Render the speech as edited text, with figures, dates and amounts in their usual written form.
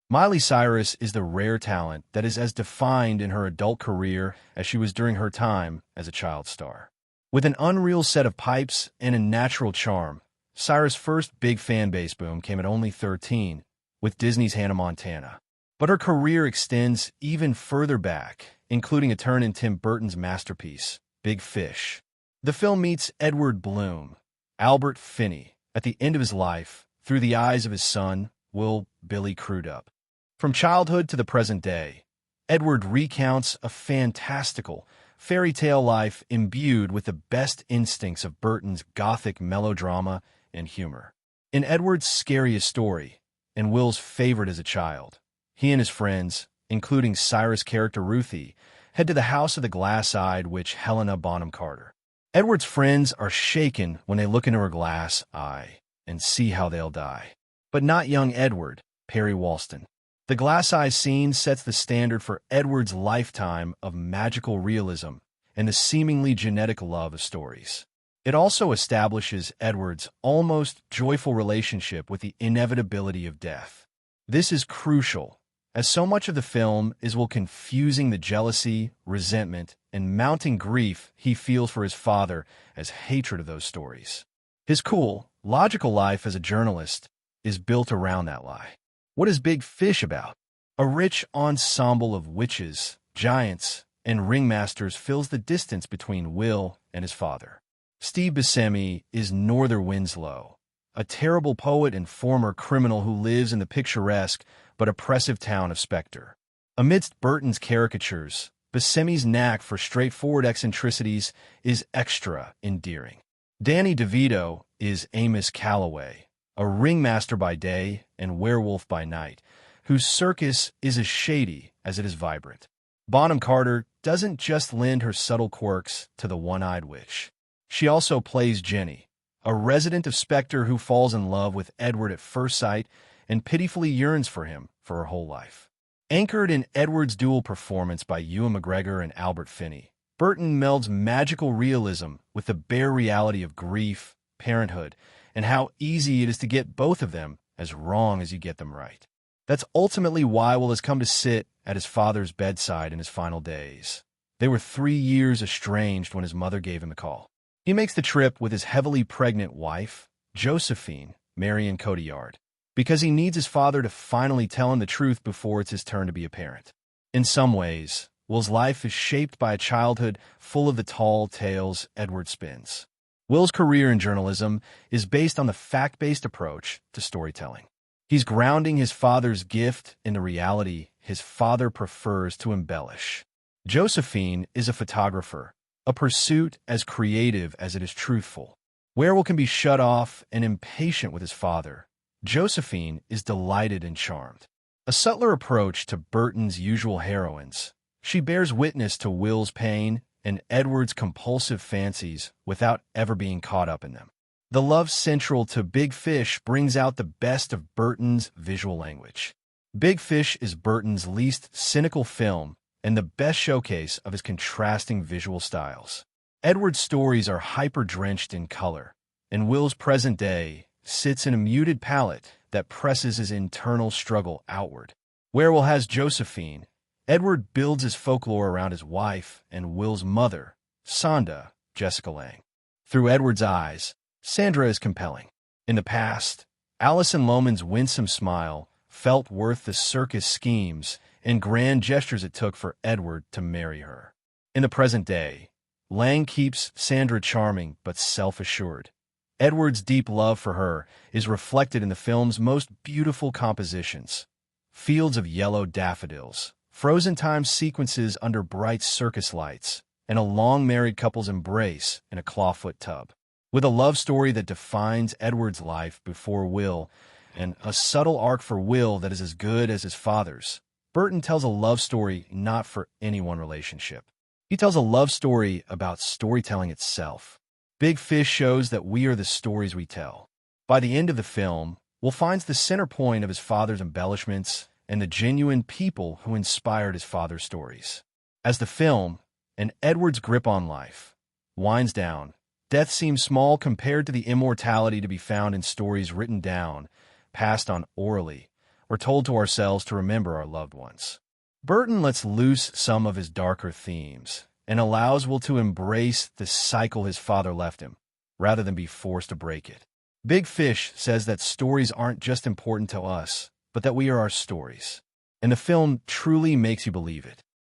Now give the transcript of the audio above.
Miley Cyrus is the rare talent that is as defined in her adult career as she was during her time as a child star. With an unreal set of pipes and a natural charm, Cyrus' first big fan base boom came at only 13, with Disney's Hannah Montana. But her career extends even further back, including a turn in Tim Burton's masterpiece, Big Fish. The film meets Edward Bloom, Albert Finney, at the end of his life, through the eyes of his son, Will Billy Crudup. From childhood to the present day, Edward recounts a fantastical, fairy tale life imbued with the best instincts of Burton's gothic melodrama and humor. In Edward's scariest story, and Will's favorite as a child, he and his friends, including Cyrus' character Ruthie, head to the house of the glass-eyed witch Helena Bonham Carter. Edward's friends are shaken when they look into her glass eye and see how they'll die. But not young Edward, Perry Walston. The glass eye scene sets the standard for Edward's lifetime of magical realism and the seemingly genetic love of stories. It also establishes Edward's almost joyful relationship with the inevitability of death. This is crucial, as so much of the film is while confusing the jealousy, resentment, and mounting grief he feels for his father as hatred of those stories. His cool, logical life as a journalist is built around that lie. What is Big Fish about? A rich ensemble of witches, giants, and ringmasters fills the distance between Will and his father. Steve Buscemi is Norther Winslow, a terrible poet and former criminal who lives in the picturesque but oppressive town of Spectre. Amidst Burton's caricatures, Buscemi's knack for straightforward eccentricities is extra endearing. Danny DeVito is Amos Calloway, a ringmaster by day and werewolf by night, whose circus is as shady as it is vibrant. Bonham Carter doesn't just lend her subtle quirks to the one-eyed witch. She also plays Jenny, a resident of Spectre who falls in love with Edward at first sight and pitifully yearns for him for her whole life. Anchored in Edward's dual performance by Ewan McGregor and Albert Finney, Burton melds magical realism with the bare reality of grief, parenthood, and how easy it is to get both of them as wrong as you get them right. That's ultimately why Will has come to sit at his father's bedside in his final days. They were 3 years estranged when his mother gave him a call. He makes the trip with his heavily pregnant wife, Josephine Marion Cotillard, because he needs his father to finally tell him the truth before it's his turn to be a parent. In some ways, Will's life is shaped by a childhood full of the tall tales Edward spins. Will's career in journalism is based on the fact-based approach to storytelling. He's grounding his father's gift in the reality his father prefers to embellish. Josephine is a photographer, a pursuit as creative as it is truthful. Where Will can be shut off and impatient with his father, Josephine is delighted and charmed. A subtler approach to Burton's usual heroines, she bears witness to Will's pain and Edward's compulsive fancies without ever being caught up in them. The love central to Big Fish brings out the best of Burton's visual language. Big Fish is Burton's least cynical film and the best showcase of his contrasting visual styles. Edward's stories are hyper-drenched in color, and Will's present day sits in a muted palette that presses his internal struggle outward. Where Will has Josephine, Edward builds his folklore around his wife and Will's mother, Sonda, Jessica Lange. Through Edward's eyes, Sandra is compelling. In the past, Alison Lohman's winsome smile felt worth the circus schemes and grand gestures it took for Edward to marry her. In the present day, Lange keeps Sandra charming but self-assured. Edward's deep love for her is reflected in the film's most beautiful compositions: fields of yellow daffodils, frozen time sequences under bright circus lights, and a long married couple's embrace in a clawfoot tub. With a love story that defines Edward's life before Will and a subtle arc for Will that is as good as his father's, Burton tells a love story not for any one relationship. He tells a love story about storytelling itself. Big Fish shows that we are the stories we tell. By the end of the film, Will finds the center point of his father's embellishments and the genuine people who inspired his father's stories. As the film, and Edward's grip on life, winds down, death seems small compared to the immortality to be found in stories written down, passed on orally, we're told to ourselves to remember our loved ones. Burton lets loose some of his darker themes and allows Will to embrace the cycle his father left him, rather than be forced to break it. Big Fish says that stories aren't just important to us, but that we are our stories. And the film truly makes you believe it.